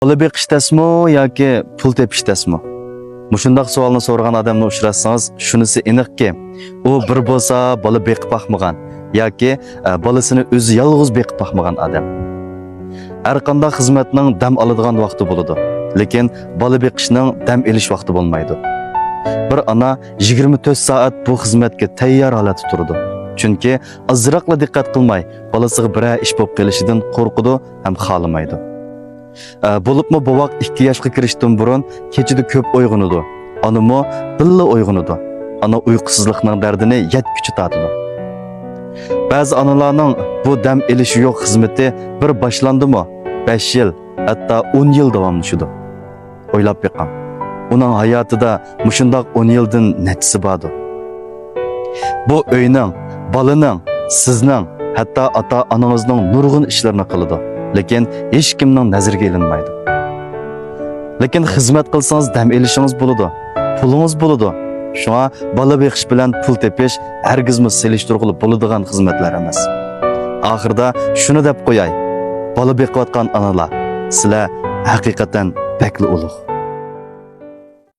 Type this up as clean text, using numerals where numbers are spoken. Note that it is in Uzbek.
Bola beqishdasmi yoki pul tepishdasmi? Mushundaq savolni so'ragan odamni uchratsangiz, shunisi aniqki, u bir bo'lsa bola beqib boqmagan yoki bolasini o'zi yolg'iz beqib boqmagan odam. Har qanday xizmatning dam oladigan vaqti bo'ladi, lekin bola beqishning dam olish vaqti bo'lmaydi. Bir ana 24 soat bu xizmatga tayyor holatda turadi. Chunki azroqla diqqat qilmay, bolasiga biror ish bo'lib qolishidan qo'rqidi ham xolamaydi. Bo'libmi bu vaqt 2 yoshga kirishdan burun kechida ko'p uyg'onadi. Animi billa uyg'onadi. Ana uyqusizlikning dardini yetkichi tatidi. Ba'zi onalarning bu dam elishi yo'q xizmati bir boshlandimi 5 yil, hatto 10 yil davomlashadi. O'ylab beqam. Uning hayotida mushundoq 10 yildan nechisi bordi. Bu uyning, bolaning, sizning, hatto ota-onangizning nurg'un ishlarini qiladi. Lekin hech kimning nazariga ilinmaydi. Lekin xizmat qilsangiz dam elishingiz bo'ladi, pulingiz bo'ladi. Shunga bola beqish bilan pul tepish hargizmi selishtirg'ili bo'ladigan xizmatlar emas. Oxirida shuni deb qo'yay. Bola beqiyotgan onalar, sizlar haqiqatan bakli ulug'.